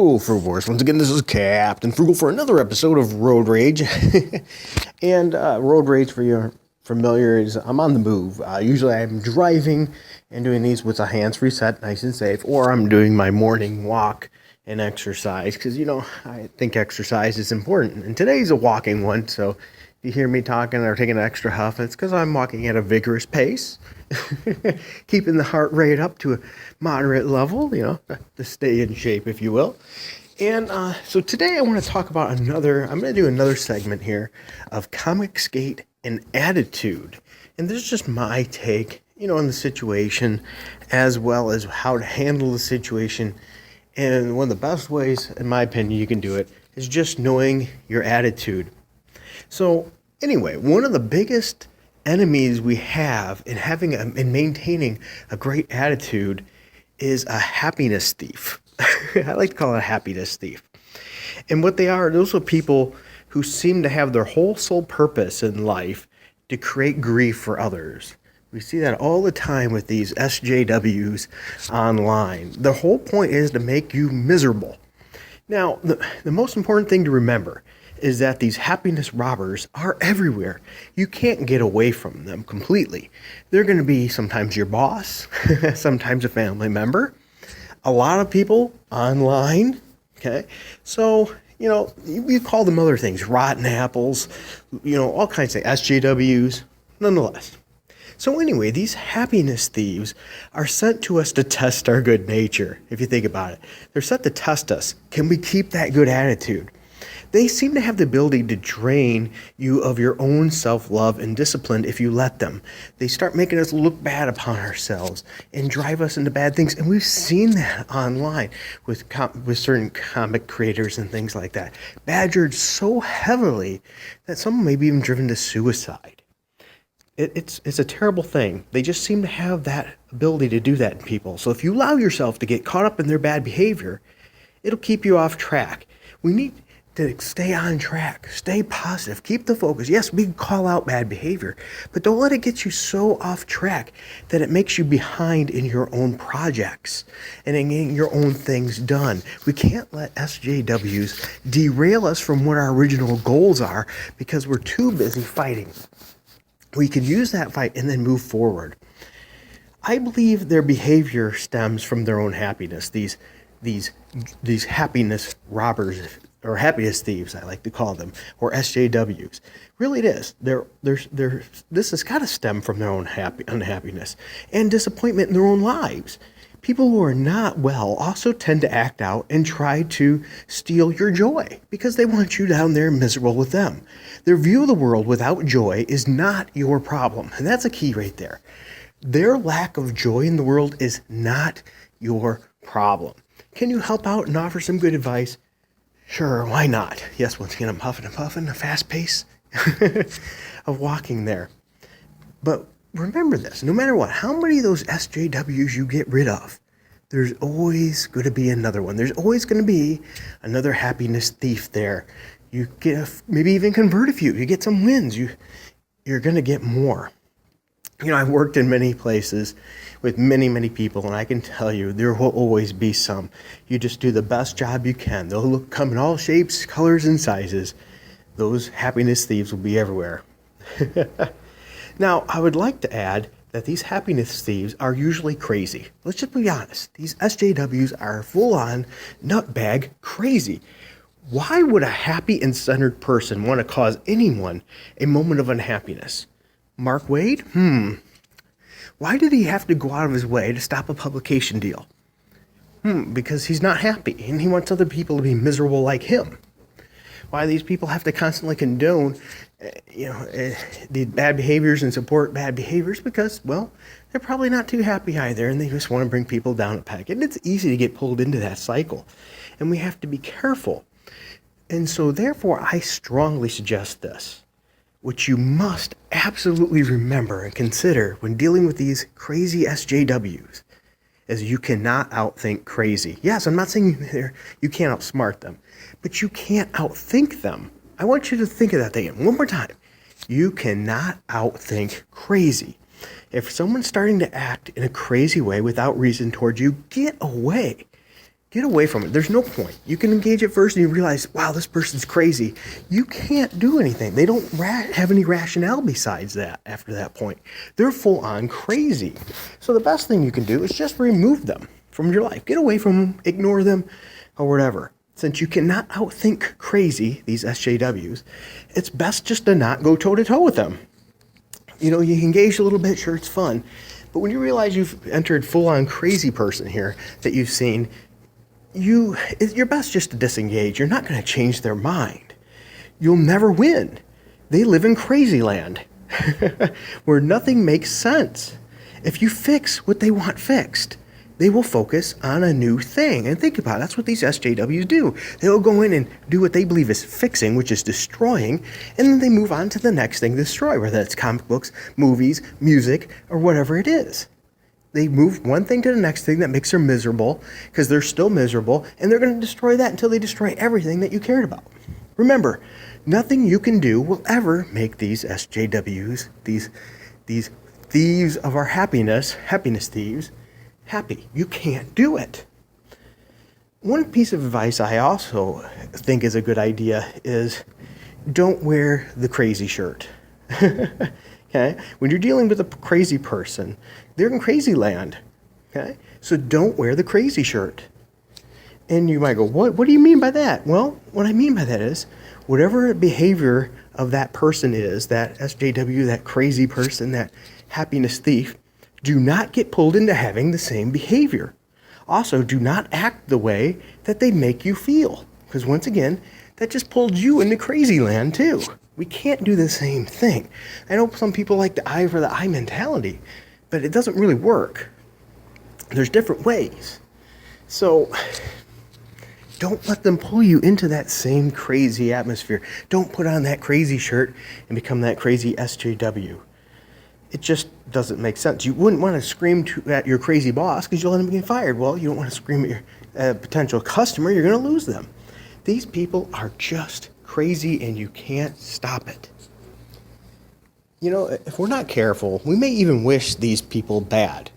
Hello, Frugivores. Once again, this is Captain Frugal for another episode of Road Rage. And Road Rage, for your familiar, is I'm on the move. Usually I'm driving and doing these with a hands-free set, nice and safe, or I'm doing my morning walk and exercise, because, I think exercise is important. And today's a walking one, so if you hear me talking or taking an extra huff, it's because I'm walking at a vigorous pace, keeping the heart rate up to a moderate level, to stay in shape, if you will. And so today I want to talk about I'm going to do another segment here of ComiciGate and attitude. And this is just my take, on the situation, as well as how to handle the situation. And one of the best ways, in my opinion, you can do it is just knowing your attitude. So anyway, one of the biggest enemies we have in maintaining a great attitude is a happiness thief. I like to call it a happiness thief. And what they are, those are people who seem to have their whole sole purpose in life to create grief for others. We see that all the time with these SJWs online. The whole point is to make you miserable. Now, the most important thing to remember is that these happiness robbers are everywhere. You can't get away from them completely. They're going to be sometimes your boss, sometimes a family member, a lot of people online, okay? So, you call them other things, rotten apples, all kinds of SJWs, nonetheless. So anyway, these happiness thieves are sent to us to test our good nature, if you think about it. They're sent to test us. Can we keep that good attitude? They seem to have the ability to drain you of your own self-love and discipline if you let them. They start making us look bad upon ourselves and drive us into bad things. And we've seen that online with certain comic creators and things like that. Badgered so heavily that some may be even driven to suicide. It's a terrible thing. They just seem to have that ability to do that in people. So if you allow yourself to get caught up in their bad behavior, it'll keep you off track. We need to stay on track, stay positive, keep the focus. Yes, we can call out bad behavior, but don't let it get you so off track that it makes you behind in your own projects and in getting your own things done. We can't let SJWs derail us from what our original goals are because we're too busy fighting. We can use that fight and then move forward. I believe their behavior stems from their own happiness. These happiness robbers, or happiness thieves, I like to call them, or SJWs. Really it is. This has got to stem from their own unhappiness and disappointment in their own lives. People who are not well also tend to act out and try to steal your joy because they want you down there miserable with them. Their view of the world without joy is not your problem. And that's a key right there. Their lack of joy in the world is not your problem. Can you help out and offer some good advice? Sure, why not? Yes, once again, I'm huffing and puffing, a fast pace of walking there. But remember this, no matter what, how many of those SJWs you get rid of, there's always going to be another one. There's always going to be another happiness thief there. You get maybe even convert a few. You get some wins. You're going to get more. I've worked in many places with many, many people, and I can tell you there will always be some. You just do the best job you can. They'll come in all shapes, colors, and sizes. Those happiness thieves will be everywhere. Now, I would like to add that these happiness thieves are usually crazy. Let's just be honest. These SJWs are full-on nutbag crazy. Why would a happy and centered person want to cause anyone a moment of unhappiness? Mark Wade? Why did he have to go out of his way to stop a publication deal? Because he's not happy and he wants other people to be miserable like him. Why these people have to constantly condone the bad behaviors and support bad behaviors? Because, well, they're probably not too happy either, and they just want to bring people down a peg. And it's easy to get pulled into that cycle, and we have to be careful. And so, therefore, I strongly suggest this, which you must absolutely remember and consider when dealing with these crazy SJWs, is you cannot outthink crazy. Yes, I'm not saying you can't outsmart them, but you can't outthink them. I want you to think of that thing one more time. You cannot outthink crazy. If someone's starting to act in a crazy way without reason towards you, get away. Get away from it. There's no point. You can engage at first and you realize, wow, this person's crazy. You can't do anything. They don't have any rationale besides that after that point. They're full on crazy. So the best thing you can do is just remove them from your life. Get away from them, ignore them, or whatever. Since you cannot outthink crazy, these SJWs, it's best just to not go toe-to-toe with them. You know, you engage a little bit, sure, it's fun. But when you realize you've entered full-on crazy person here that you've seen, you're best just to disengage. You're not going to change their mind. You'll never win. They live in crazy land where nothing makes sense. If you fix what they want fixed, they will focus on a new thing. And think about it, that's what these SJWs do. They'll go in and do what they believe is fixing, which is destroying, and then they move on to the next thing to destroy, whether it's comic books, movies, music, or whatever it is. They move one thing to the next thing that makes them miserable because they're still miserable, and they're going to destroy that until they destroy everything that you cared about. Remember, nothing you can do will ever make these SJWs, these thieves of our happiness thieves, happy. You can't do it. One piece of advice I also think is a good idea is don't wear the crazy shirt. Okay? When you're dealing with a crazy person, they're in crazy land. Okay? So don't wear the crazy shirt. And you might go, what do you mean by that? Well, what I mean by that is whatever behavior of that person is, that SJW, that crazy person, that happiness thief, do not get pulled into having the same behavior. Also, do not act the way that they make you feel. Because once again, that just pulled you into crazy land too. We can't do the same thing. I know some people like the eye for the eye mentality, but it doesn't really work. There's different ways. So don't let them pull you into that same crazy atmosphere. Don't put on that crazy shirt and become that crazy SJW. It just doesn't make sense. You wouldn't want to scream at your crazy boss because you'll end up getting fired. Well, you don't want to scream at your potential customer. You're going to lose them. These people are just crazy and you can't stop it. You know, if we're not careful, we may even wish these people bad.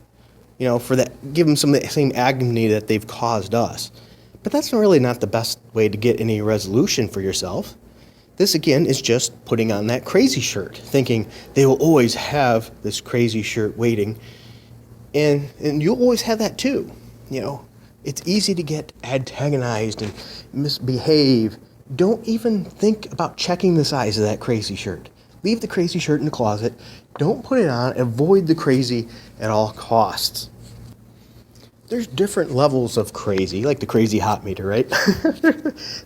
You know, for that, give them some of the same agony that they've caused us. But that's really not the best way to get any resolution for yourself. This, again, is just putting on that crazy shirt, thinking they will always have this crazy shirt waiting. And you'll always have that too. You know, it's easy to get antagonized and misbehave. Don't even think about checking the size of that crazy shirt. Leave the crazy shirt in the closet. Don't put it on. Avoid the crazy at all costs. There's different levels of crazy, like the crazy hot meter, right?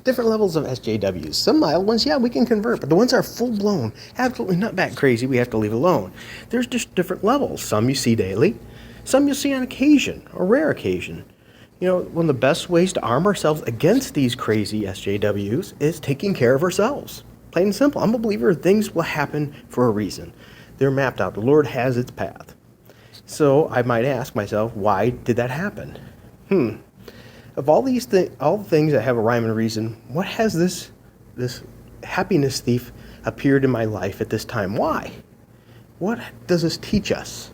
Different levels of SJWs. Some mild ones, yeah, we can convert, but the ones that are full-blown, absolutely not that crazy, we have to leave alone. There's just different levels. Some you see daily, some you'll see on occasion, or rare occasion. You know, one of the best ways to arm ourselves against these crazy SJWs is taking care of ourselves. Plain and simple. I'm a believer things will happen for a reason. They're mapped out. The Lord has its path. So I might ask myself, why did that happen? Of all these all the things that have a rhyme and reason, what has this happiness thief appeared in my life at this time? Why? What does this teach us?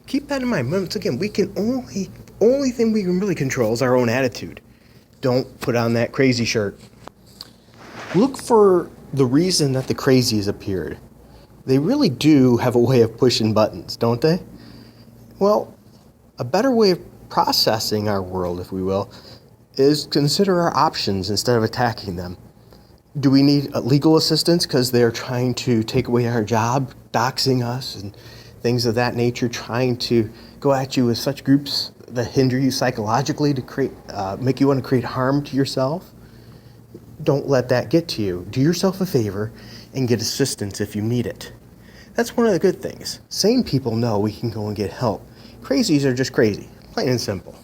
Keep that in mind. Once again, we can only thing we can really control is our own attitude. Don't put on that crazy shirt. Look for the reason that the crazies appeared. They really do have a way of pushing buttons, don't they? Well, a better way of processing our world, if we will, is consider our options instead of attacking them. Do we need legal assistance because they're trying to take away our job, doxing us, and things of that nature, trying to go at you with such groups that hinder you psychologically to make you want to create harm to yourself? Don't let that get to you. Do yourself a favor and get assistance if you need it. That's one of the good things. Sane people know we can go and get help. Crazies are just crazy, plain and simple.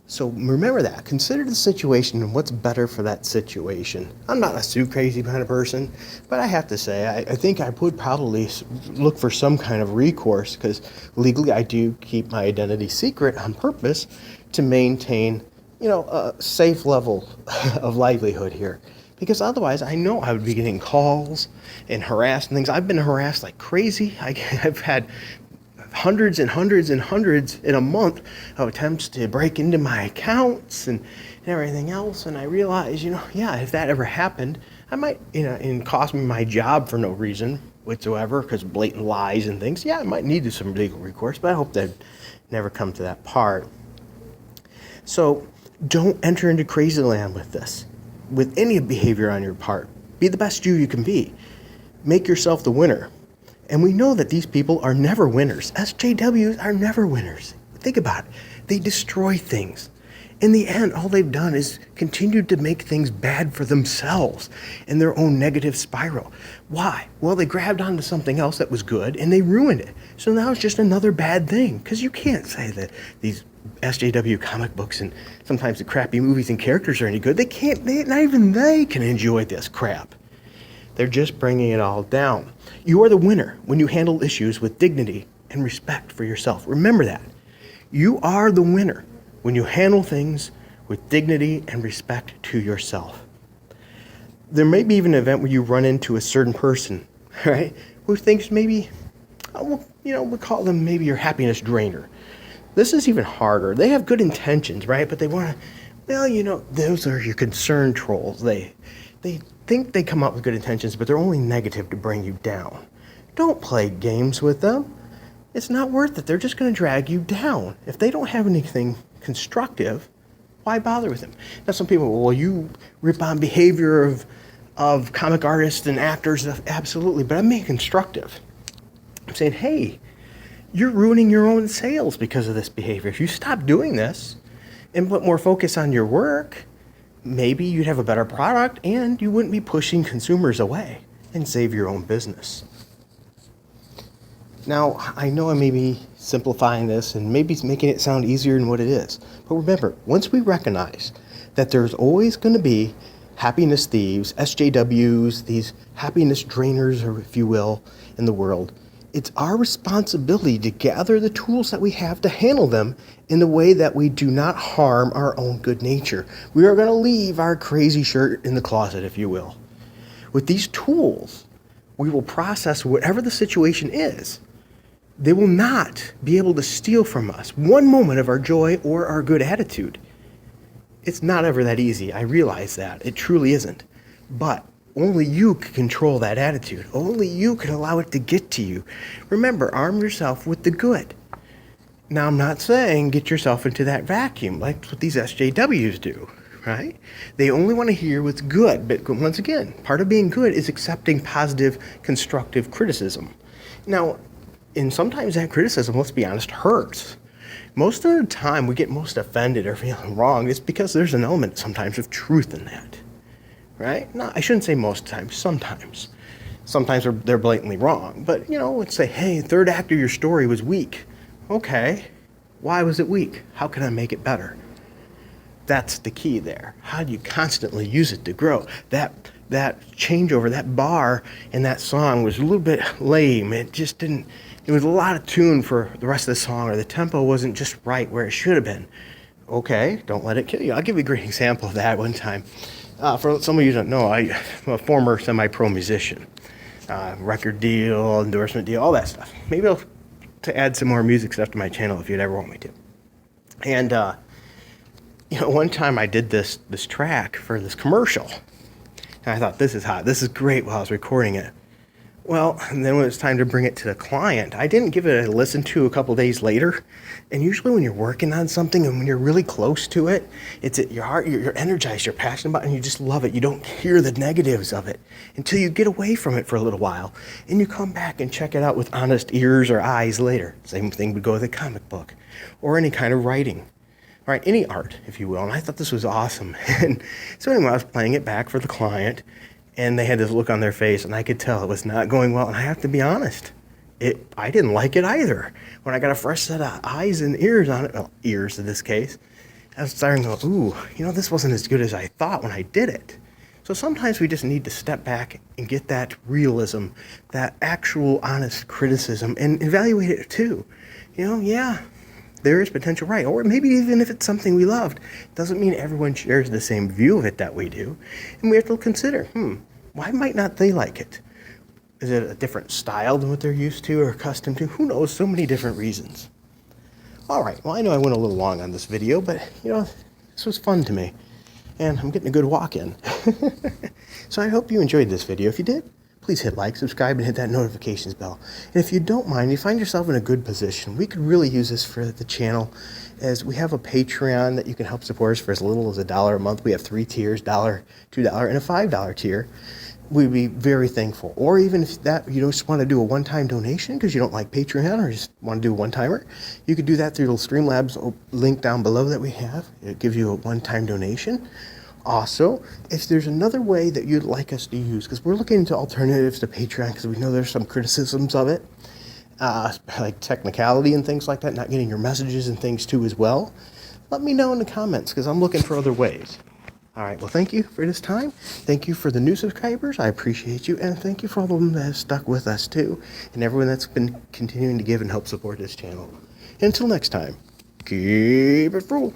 So remember that. Consider the situation and what's better for that situation. I'm not a sue crazy kind of person, but I have to say, I think I would probably look for some kind of recourse because legally I do keep my identity secret on purpose to maintain, a safe level of livelihood here. Because otherwise, I know I would be getting calls and harassed and things. I've been harassed like crazy. I've had hundreds and hundreds and hundreds in a month of attempts to break into my accounts and everything else. And I realized, if that ever happened, I might, and cost me my job for no reason whatsoever, because of blatant lies and things. Yeah, I might need some legal recourse, but I hope that never come to that part. So don't enter into crazy land with this, with any behavior on your part. Be the best you can be. Make yourself the winner. And we know that these people are never winners. SJWs are never winners. Think about it. They destroy things. In the end, all they've done is continued to make things bad for themselves in their own negative spiral. Why? Well, they grabbed onto something else that was good and they ruined it. So now it's just another bad thing. Because you can't say that these SJW comic books and sometimes the crappy movies and characters are any good. Not even they can enjoy this crap. They're just bringing it all down. You are the winner when you handle issues with dignity and respect for yourself. Remember that. You are the winner when you handle things with dignity and respect to yourself. There may be even an event where you run into a certain person, right, who thinks maybe, we'll call them maybe your happiness drainer. This is even harder. They have good intentions, right? But they want to, those are your concern trolls. They think they come up with good intentions, but they're only negative to bring you down. Don't play games with them. It's not worth it. They're just going to drag you down. If they don't have anything constructive, why bother with them? Now, some people, well, you rip on behavior of comic artists and actors. Absolutely, but I'm being constructive. I'm saying, hey, you're ruining your own sales because of this behavior. If you stop doing this and put more focus on your work, maybe you'd have a better product and you wouldn't be pushing consumers away and save your own business. Now, I know I may be simplifying this and maybe making it sound easier than what it is. But remember, once we recognize that there's always going to be happiness thieves, SJWs, these happiness drainers, or if you will, in the world, it's our responsibility to gather the tools that we have to handle them in a way that we do not harm our own good nature. We are going to leave our crazy shirt in the closet, if you will. With these tools, we will process whatever the situation is. They will not be able to steal from us one moment of our joy or our good attitude. It's not ever that easy. I realize that. It truly isn't. But only you can control that attitude. Only you can allow it to get to you. Remember, arm yourself with the good. Now, I'm not saying get yourself into that vacuum like what these SJWs do, right? They only want to hear what's good. But once again, part of being good is accepting positive, constructive criticism. Now, and sometimes that criticism, let's be honest, hurts. Most of the time we get most offended or feeling wrong is because there's an element sometimes of truth in that. Right? No, I shouldn't say most times, sometimes. Sometimes they're blatantly wrong. But, let's say, hey, third act of your story was weak. Okay, why was it weak? How can I make it better? That's the key there. How do you constantly use it to grow? That changeover, that bar in that song was a little bit lame. It just didn't, it was a lot of tune for the rest of the song, or the tempo wasn't just right where it should have been. Okay, don't let it kill you. I'll give you a great example of that one time. For some of you who don't know, I'm a former semi-pro musician. Record deal, endorsement deal, all that stuff. Maybe I'll to add some more music stuff to my channel if you'd ever want me to. And, one time I did this track for this commercial. And I thought, this is hot. This is great while I was recording it. Well, and then when it was time to bring it to the client, I didn't give it a listen to a couple days later. And usually when you're working on something and when you're really close to it, it's at your heart, you're energized, you're passionate about it, and you just love it. You don't hear the negatives of it until you get away from it for a little while. And you come back and check it out with honest ears or eyes later. Same thing would go with a comic book or any kind of writing. All right, any art, if you will. And I thought this was awesome. And so anyway, I was playing it back for the client, and they had this look on their face, and I could tell it was not going well. And I have to be honest, I didn't like it either. When I got a fresh set of eyes and ears on it, well, ears in this case, I was starting to go, ooh, this wasn't as good as I thought when I did it. So sometimes we just need to step back and get that realism, that actual honest criticism, and evaluate it too. Yeah, there is potential, right? Or maybe even if it's something we loved, doesn't mean everyone shares the same view of it that we do. And we have to consider, why might not they like it? Is it a different style than what they're used to or accustomed to? Who knows? So many different reasons. All right, well, I know I went a little long on this video, but, this was fun to me. And I'm getting a good walk in. So I hope you enjoyed this video. If you did, please hit like, subscribe, and hit that notifications bell. And if you don't mind, you find yourself in a good position, we could really use this for the channel, as we have a Patreon that you can help support us for as little as $1 a month. We have 3 tiers, $1, $2, and a $5 tier. We'd be very thankful. Or even if you just want to do a one-time donation because you don't like Patreon or just want to do a one-timer, you could do that through the Streamlabs link down below that we have. It gives you a one-time donation. Also, if there's another way that you'd like us to use, because we're looking into alternatives to Patreon because we know there's some criticisms of it, like technicality and things like that, not getting your messages and things too as well, let me know in the comments because I'm looking for other ways. All right, well, thank you for this time. Thank you for the new subscribers. I appreciate you. And thank you for all of them that have stuck with us too, and everyone that's been continuing to give and help support this channel. Until next time, keep it frugal.